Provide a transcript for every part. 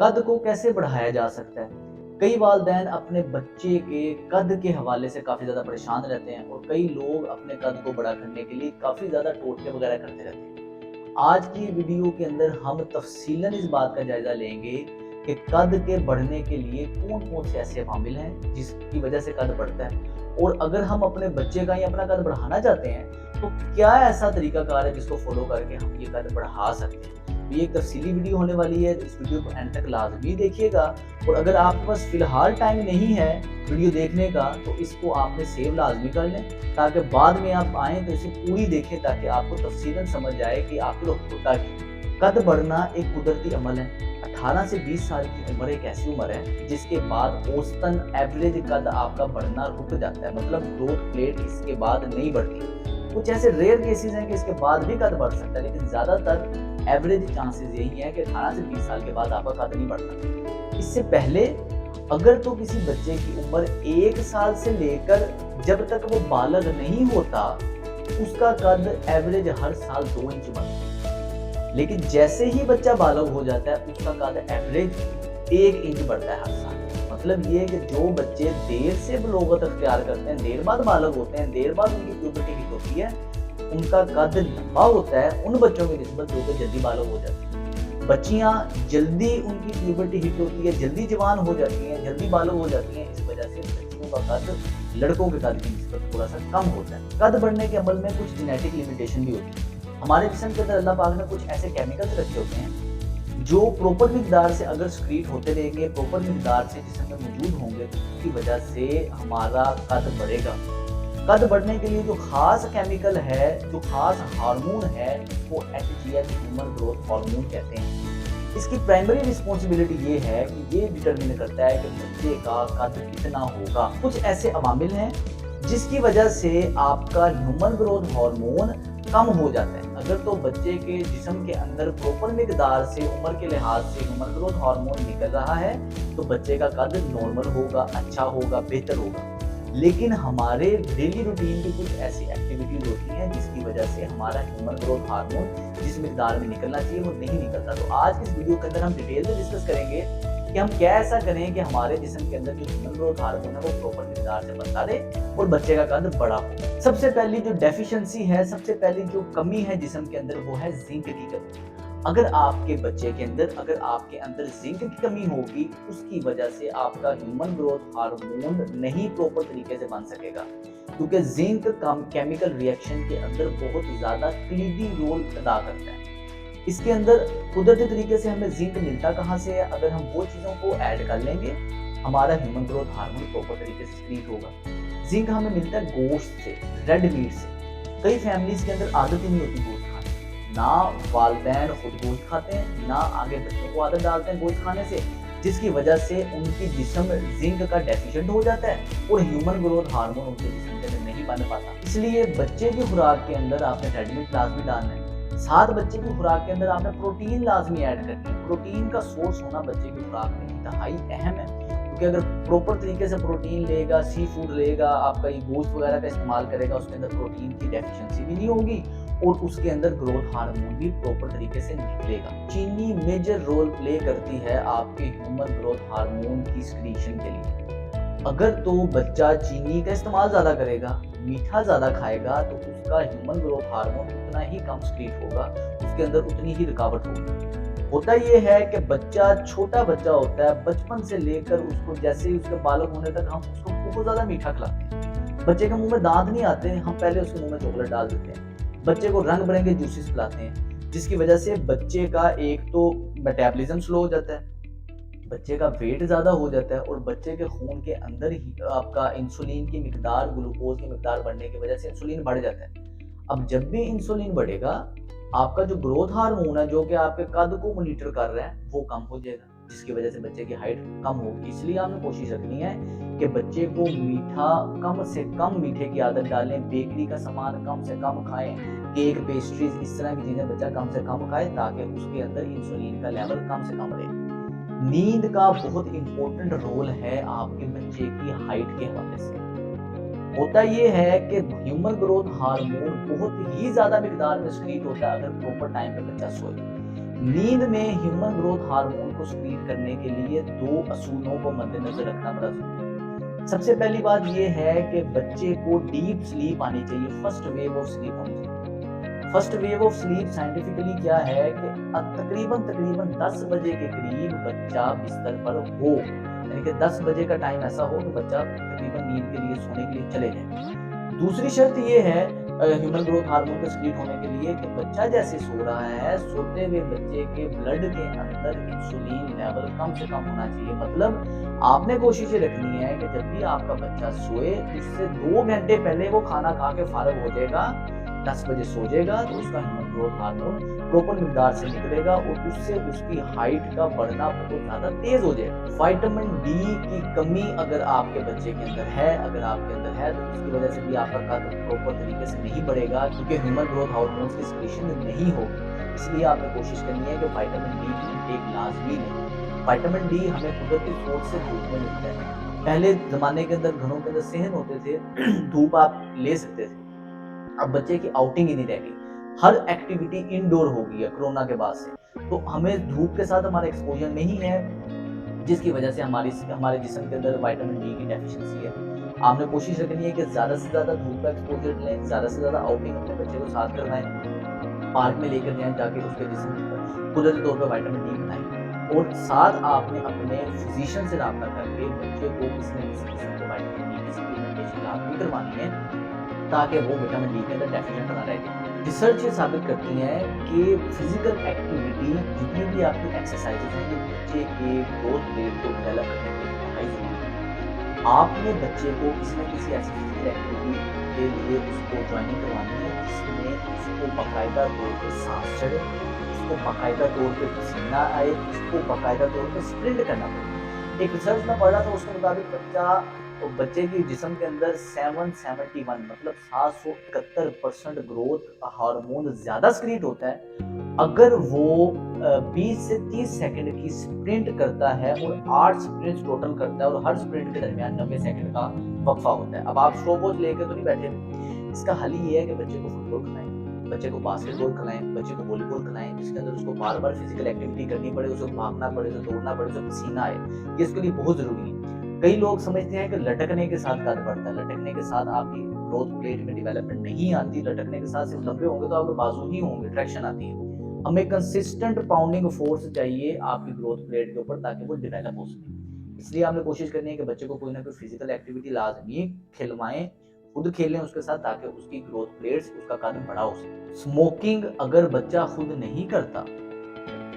कद को कैसे बढ़ाया जा सकता है। कई वालिदैन अपने बच्चे के कद के हवाले से काफ़ी ज़्यादा परेशान रहते हैं और कई लोग अपने कद को बड़ा करने के लिए काफ़ी ज़्यादा टोटके वगैरह करते रहते हैं। आज की वीडियो के अंदर हम तफसीलन इस बात का जायज़ा लेंगे कि कद के बढ़ने के लिए कौन कौन से ऐसे अवामिल हैं जिसकी वजह से कद बढ़ता है, और अगर हम अपने बच्चे का या अपना कद बढ़ाना चाहते हैं तो क्या ऐसा तरीकाकार है जिसको फॉलो करके हम ये कद बढ़ा सकते हैं। तो ये एक तफसीली वीडियो होने वाली है, तो इस वीडियो को एंड तक लाजमी देखिएगा। और अगर आपके पास फिलहाल टाइम नहीं है वीडियो देखने का तो इसको आपने सेव लाजमी कर लें, ताकि बाद में आप आएँ तो इसे पूरी देखें, ताकि आपको तफसीलन समझ आए कि आखिर होता क्या। कद बढ़ना एक कुदरती अमल है। 18 से 20 साल की उम्र एक ऐसी उम्र है जिसके बाद औसतन एवरेज कद आपका बढ़ना रुक जाता है, मतलब ग्रोथ प्लेट इसके बाद नहीं बढ़ती। कुछ ऐसे रेयर केसेस हैं कि इसके बाद भी कद बढ़ सकता है, लेकिन ज़्यादातर एवरेज चांसेस यही है कि 18 से 20 साल के बाद आपका कद नहीं बढ़ता। इससे पहले अगर तो किसी बच्चे की उम्र 1 साल से लेकर जब तक वो बालग नहीं होता उसका कद एवरेज हर साल 2 इंच बढ़ता है, लेकिन जैसे ही बच्चा बालग हो जाता है उसका कद एवरेज 1 इंच बढ़ता है हर साल। मतलब ये कि जो बच्चे देर से बलोगत अख्तियार करते हैं, देर बाद बालग होते हैं, देर बाद उनकी प्यूबर्टी हिट होती है, उनका कद लंबा होता है उन बच्चों की निस्बत जो कि जल्दी बालग हो जाती है। बच्चियां जल्दी उनकी प्यूबर्टी हिट होती है, जल्दी जवान हो जाती हैं, जल्दी बालग हो जाती हैं, इस वजह से बच्चियों का कद लड़कों के कद की निस्बत थोड़ा सा कम होता है। कद बढ़ने के अमल में कुछ जेनेटिक लिमिटेशन भी होती है। हमारे जिस्म के अंदर अल्लाह पाक ने कुछ ऐसे केमिकल्स रखे होते हैं जो प्रॉपर मिकदार से अगर स्क्रीट होते रहेंगे, प्रॉपर मिकदार से जिस्म में मौजूद होंगे, तो उसकी वजह से हमारा कद बढ़ेगा। कद बढ़ने के लिए जो खास केमिकल है, जो खास हार्मोन है, वो HGH ह्यूमन ग्रोथ हार्मोन कहते हैं। इसकी प्राइमरी रिस्पॉन्सिबिलिटी ये है कि ये डिटरमिन करता है कि बच्चे का कद कितना होगा। कुछ ऐसे अवामिल हैं जिसकी वजह से आपका ह्यूमन ग्रोथ हार्मोन कम हो जाता है। अगर तो बच्चे के जिस्म के अंदर प्रॉपर मिकदार से उम्र के लिहाज से ह्यूमन ग्रोथ हार्मोन निकल रहा है तो बच्चे का कद नॉर्मल होगा, अच्छा होगा, बेहतर होगा। लेकिन हमारे डेली रूटीन की कुछ ऐसी एक्टिविटीज होती हैं जिसकी वजह से हमारा ह्यूमन ग्रोथ हार्मोन जिस मिकदार में निकलना चाहिए वो नहीं निकलता। तो आज की इस वीडियो के अंदर हम डिटेल में डिस्कस करेंगे कि हम क्या ऐसा करें कि हमारे जिस्म के अंदर जो ह्यूमन ग्रोथ हार्मोन है वो प्रॉपर मिकदार से बनता रहे और बच्चे का कद बड़ा हो। सबसे पहली जो डेफिशिएंसी है, सबसे पहली जो कमी है जिस्म के अंदर, वो है जिंक की कमी। अगर आपके बच्चे के अंदर, अगर आपके अंदर जिंक की कमी होगी, उसकी वजह से आपका ह्यूमन ग्रोथ हार्मोन नहीं प्रॉपर तरीके से बन सकेगा, क्योंकि जिंक केमिकल रिएक्शन के अंदर बहुत ज्यादा क्लीदी रोल अदा करता है। इसके अंदर कुदरती तरीके से हमें जिंक मिलता कहाँ से है, अगर हम वो चीज़ों को ऐड कर लेंगे हमारा ह्यूमन ग्रोथ हार्मोन प्रॉपर तरीके से स्क्रीट होगा। जिंक हमें मिलता है गोश्त से, रेड मीट से। कई फैमिलीज के अंदर आदत ही नहीं होती गोश्त खाने, ना वालिदैन खुद गोश्त खाते हैं, ना आगे बच्चों को आदत डालते हैं गोश्त खाने से, जिसकी वजह से उनकी जिस्म जिंक का डेफिशिएंट हो जाता है और ह्यूमन ग्रोथ हार्मोन उनके जिस्म के अंदर नहीं बन पाता। इसलिए बच्चे की खुराक के अंदर आपने रेड मीट लाजमी डालना है। साथ बच्चे की खुराक के अंदर आपने प्रोटीन लाजमी ऐड करनी है। प्रोटीन का सोर्स होना बच्चे की खुराक में इंतहाई अहम है, क्योंकि अगर प्रॉपर तरीके से प्रोटीन लेगा, सी फूड लेगा, आपका ये गोश्त वगैरह का इस्तेमाल करेगा, उसके अंदर प्रोटीन की डेफिशिएंसी भी नहीं होगी और उसके अंदर ग्रोथ हार्मोन भी प्रॉपर तरीके से निकलेगा। चीनी मेजर रोल प्ले करती है आपके ह्यूमन ग्रोथ हार्मोन की स्क्रीशन के लिए। अगर तो बच्चा चीनी का इस्तेमाल ज़्यादा करेगा, मीठा ज़्यादा खाएगा, तो उसका ह्यूमन ग्रोथ हार्मोन उतना ही कम स्क्रीट होगा, उसके अंदर उतनी ही रुकावट होगी। होता ये है कि बच्चा छोटा बच्चा होता है, बचपन से लेकर उसको जैसे ही उसके बालक होने तक हम उसको बहुत ज़्यादा मीठा खिलाते हैं। बच्चे के मुंह में दांत नहीं आते, हम पहले उसके मुंह में चॉकलेट डाल देते हैं। बच्चे को रंग बिरंगे जूसेस पिलाते हैं, जिसकी वजह से बच्चे का एक तो मेटाबॉलिज्म स्लो हो जाता है, बच्चे का वेट ज़्यादा हो जाता है और बच्चे के खून के अंदर ही आपका इंसुलिन की मिकदार, ग्लूकोज की मिकदार बढ़ने की वजह से इंसुलिन बढ़ जाता है। अब जब भी इंसुलिन बढ़ेगा आपका जो ग्रोथ हार्मोन है जो कि आपके कद को मॉनिटर कर रहा है वो कम हो जाएगा, जिसकी वजह से बच्चे की हाइट कम होगी। इसलिए आपने कोशिश रखनी है कि बच्चे को मीठा कम से कम मीठे की आदत डालें, बेकरी का सामान कम से कम खाएं, केक, पेस्ट्रीज, इस तरह की चीज़ें बच्चा कम से कम खाए ताकि उसके अंदर इंसुलिन का लेवल कम से कम रहे। नींद का बहुत इंपॉर्टेंट रोल है आपके बच्चे की हाइट के हवाले से। होता ये है कि ह्यूमन ग्रोथ हार्मोन बहुत ही ज्यादा मिकदार में स्क्रीट होता है अगर प्रॉपर टाइम पे बच्चा सोए। नींद में ह्यूमन ग्रोथ हार्मोन को स्क्रीन करने के लिए 2 असूलों को मद्देनजर रखना बड़ा जरूरी है। सबसे पहली बात यह है कि बच्चे को डीप स्लीप आनी चाहिए, फर्स्ट वेव ऑफ स्लीप होनी चाहिए। First wave of sleep scientifically क्या है कि तकरीबन 10 बजे के करीब बच्चा बिस्तर पर हो, यानी कि 10 बजे का टाइम ऐसा हो कि बच्चा तकरीबन नींद के लिए, सोने के लिए चले जाए। दूसरी शर्त ये है ह्यूमन ग्रोथ हार्मोन के स्क्रीन होने के लिए कि बच्चा जैसे सो रहा है, सोते हुए बच्चे के ब्लड के अंदर इंसुलिन लेवल कम से कम होना चाहिए। मतलब आपने कोशिश रखनी है कि जब भी आपका बच्चा सोए उससे 2 घंटे पहले वो खाना खा के फारग हो जाएगा, 10 बजे सो जाएगा तो उसका ह्यूमन ग्रोथ हार्मोन प्रॉपर मिकदार से निकलेगा और उससे उसकी हाइट का बढ़ना बहुत ज्यादा तेज हो जाएगा। विटामिन डी की कमी अगर आपके बच्चे के अंदर है, अगर आपके अंदर है तो इसकी वजह से भी आपका कद प्रॉपर तरीके से नहीं बढ़ेगा, क्योंकि ह्यूमन ग्रोथ हार्मोन की सिक्रीशन नहीं होगी। इसलिए आपने कोशिश करनी है कि विटामिन डी की इंटेक लाजमी लें। विटामिन डी हमें कुदरती सोर्स से धूप में मिलता है। पहले जमाने के अंदर घरों के अंदर सहन होते थे, धूप आप ले सकते थे। अब बच्चे की आउटिंग ही नहीं रह गई, हर एक्टिविटी इंडोर हो गई है कोरोना के बाद से। तो हमें धूप के साथ हमारा एक्सपोजर नहीं है, जिसकी वजह से हमारे जिस्म के अंदर विटामिन डी की डेफिशिएंसी है। आपने कोशिश रखनी है कि ज्यादा से ज्यादा धूप का एक्सपोजर लें, ज्यादा से ज्यादा आउटिंग अपने बच्चे को साथ करवाएं, पार्क में लेकर जाएं, जाके उसके जिस्म पर कुदरती तौर पर विटामिन डी बनाएं। और साथ आपने अपने फिजिशियन से रब्ता करके बच्चे को किसी न किसी किस्म के विटामिन डी की सप्लीमेंटेशन लाजमी करवानी है, ताकि वो विटामिन डी के अंदर डेफिशिएंट ना रह जाए। रिसर्च ये साबित करती है कि फिजिकल एक्टिविटी, जितनी भी आपकी एक्सरसाइजेज हैं, ये बच्चे के ग्रोथ रेट को डेवलप करने के लिए बहुत जरूरी है। आपने बच्चे को किसी न किसी ऐसी फिजिकल एक्टिविटी के लिए उसको ज्वाइनिंग करवानी है जिसमें उसको बाकायदा तौर पर सांस चढ़े, उसको बाकायदा तौर पर पसीना आए, उसको बाकायदा तौर पर स्प्रिंट करना पड़े। एक रिसर्च में पढ़ा था, उसके मुताबिक बच्चे की जिस्म के अंदर 771 मतलब 771% ग्रोथ हार्मोन ज्यादा स्क्रीट होता है अगर वो 20 से 30 सेकंड की स्प्रिंट करता है और 8 स्प्रिंट्स टोटल करता है और हर स्प्रिंट के दरमियान 90 सेकंड का वक्फा होता है। अब आप स्टॉप वॉच लेके तो नहीं बैठे, इसका हल ये है कि बच्चे को फुटबॉल खिलाएं, बच्चे को बास्केटबॉल खिलाएं, बच्चे को वॉलीबॉल खिलाएं, जिसके अंदर उसको बार बार फिजिकल एक्टिविटी करनी पड़े, उसे भागना पड़े, उसे दौड़ना पड़े, उसे पसीना आए, ये इसके लिए बहुत जरूरी है। कई लोग समझते हैं कि लटकने के साथ कद बढ़ता है, लटकने के साथ आपकी ग्रोथ प्लेट में डेवलपमेंट नहीं आती, लटकने के साथ सिर्फ लंबे होंगे तो आपके बाजू ही होंगे, ट्रैक्शन आती है। हमें कंसिस्टेंट पाउंडिंग फोर्स चाहिए आपकी ग्रोथ प्लेट के ऊपर ताकि वो डेवलप हो सके। इसलिए आपने कोशिश करनी है कि बच्चे को कोई ना कोई फिजिकल एक्टिविटी लाजमी खिलवाएं, खुद खेलें उसके साथ, ताकि उसकी ग्रोथ प्लेट्स, उसका कद बड़ा हो सके। स्मोकिंग अगर बच्चा खुद नहीं करता,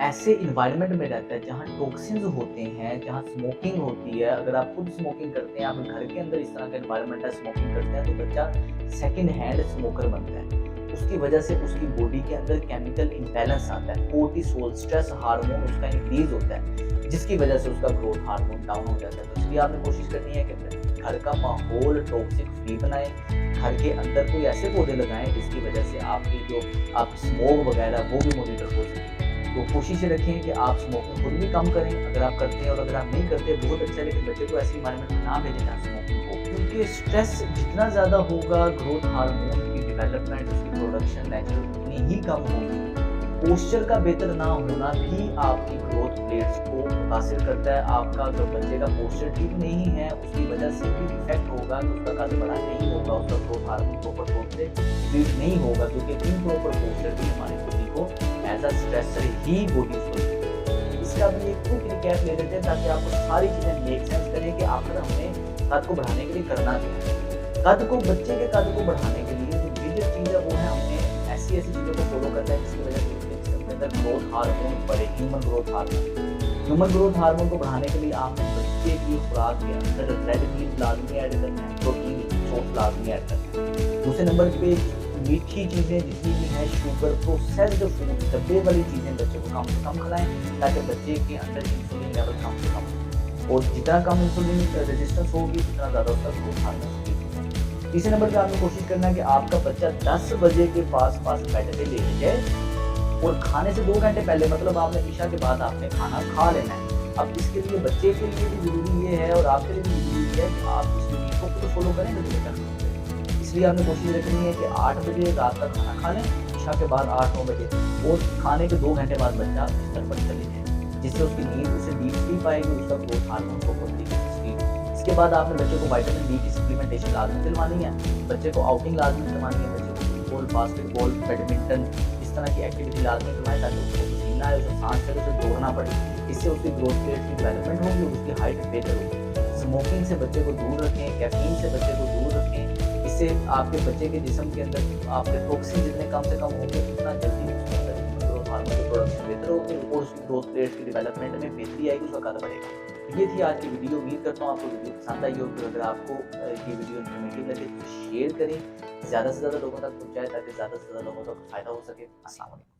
ऐसे इन्वायरमेंट में रहता है जहाँ टॉक्सिन्स होते हैं, जहाँ स्मोकिंग होती है, अगर आप खुद स्मोकिंग करते हैं, आप घर के अंदर इस तरह का इन्वायरमेंट है, स्मोकिंग करते हैं, तो बच्चा सेकंड हैंड स्मोकर बनता है। उसकी वजह से उसकी बॉडी के अंदर केमिकल इम्बैलेंस आता है, कोर्टिसोल स्ट्रेस हार्मोन उसका इंक्रीज होता है, जिसकी वजह से उसका ग्रोथ हार्मोन डाउन हो जाता है। तो इसलिए आपने कोशिश करनी है कि घर का माहौल टॉक्सिक फ्री बनाएं, घर के अंदर कोई ऐसे पौधे लगाएं जिसकी वजह से आपकी जो आप स्मोक वगैरह वो भी मॉनिटर हो सके। तो कोशिश रखें कि आप स्मोकिंग खुद भी कम करें, अगर आप करते हैं, और अगर आप नहीं करते बहुत अच्छा है, लेकिन बच्चे को ऐसी इन्वायरमेंट में ना भेजें जहाँ स्मोकिंग हो, क्योंकि स्ट्रेस जितना ज़्यादा होगा ग्रोथ हार्मोन की डेवलपमेंट, उसकी प्रोडक्शन नेचुरल उतनी ही कम होगी। पोस्चर का बेहतर ना होना भी आपकी ग्रोथ प्लेट्स को मुतासिर करता है। आपका अगर बच्चे का पोस्चर ठीक नहीं है, उसकी वजह से भी इफेक्ट होगा कि उसका कद बड़ा नहीं होगा, उसका ग्रोथ हार्मोन प्रॉपर तौर से रिलीज नहीं होगा, क्योंकि इम्प्रॉपर पोस्चर भी हमारी बॉडी को एज अ स्ट्रेसर ही बॉडी सोचती है। इसका भी एक क्विक रिकैप ले लेते हैं ताकि आपको सारी चीजें मेक सेंस करें कि आखिर हमें कद को बढ़ाने के लिए करना क्या है। बच्चे के कद को बढ़ाने के लिए जो मेजर चीज है वो है हमें ऐसी चीजों को फॉलो करना है जिसकी वजह से ग्रोथ हार्मोन बढ़े, human growth hormone. Human growth hormone को बढ़ाने के लिए आपने बच्चे की खुराक के अंदर रेड मीट लाजमी ऐड करना है, प्रोटीन सोर्स लाजमी ऐड करना है। दूसरे नंबर पे मीठी चीजें जितनी भी हैं, शुगर, प्रोसेस्ड फूड, डब्बे वाली चीजें बच्चे को कम से कम खिलाएं ताकि बच्चे के अंदर इंसुलिन लेवल कम से कम हो, और जितना कम इंसुलिन रेजिस्टेंस होगी उतना ज़्यादा उसका ग्रोथ हार्मोन स्पीड होगा। तीसरे नंबर पे आपको कोशिश करना है कि आपका बच्चा 10 बजे के पास बेड पे लेके जाए और खाने से 2 घंटे पहले, मतलब आपने इशा के बाद आपने खाना खा लेना है। अब इसके लिए बच्चे के लिए भी जरूरी ये है और आपके लिए भी जरूरी है कि आप इस रूटीन को खुद फॉलो करें तो बेहतर। इसलिए आपने कोशिश रखनी है कि 8 बजे रात का खाना खा लें, عشاء کے بعد 8-9 بجے اور کھانے کے 2 گھنٹے بعد بچہ بستر پر چلے جائے، جس سے اس کی نیند اسے ڈیپ سلیپ آئے گی، اس کا گروتھ ہارمون کو بہت طریقے سے سلیپ۔ اس کے بعد آپ نے بچے کو وائٹامن ڈی کی سپلیمنٹیشن لازمی دلوانی ہے، بچے کو آؤٹنگ لازمی دلوانی ہے، بچے کو فٹ بال، باسکٹ بال، بیڈمنٹن اس طرح کی ایکٹیویٹی لازمی کروائیں تاکہ اس کو پسینہ آئے، اسے سانس چلے، اسے دوڑنا پڑے۔ اس سے اس کی گروتھ ریٹ کی ڈیولپمنٹ ہوگی اور اس کی ہائٹ بہتر ہوگی۔ اسموکنگ سے بچے کو دور رکھیں، کیفین سے بچے کو دور رکھیں، اس سے آپ کے بچے کے جسم کے اندر آپ کے ٹاکسن جتنے کم سے کم ہوں گے اتنا جلدی اس کے اندر گروتھ ہارمون کی پروڈکشن بہتر ہوگی اور اس کی گروتھ ریٹ کی ڈیولپمنٹ میں بہتری آئے گی، اس کا قد بڑھے گا۔ یہ تھی آج کی ویڈیو، امید کرتا ہوں آپ کو ویڈیو پسند آئی ہوگی۔ اگر آپ کو یہ ویڈیو انفارمیٹیو لگے تو شیئر کریں، زیادہ سے زیادہ لوگوں تک پہنچائیں تاکہ زیادہ سے زیادہ لوگوں تک فائدہ ہو سکے۔ السلام علیکم۔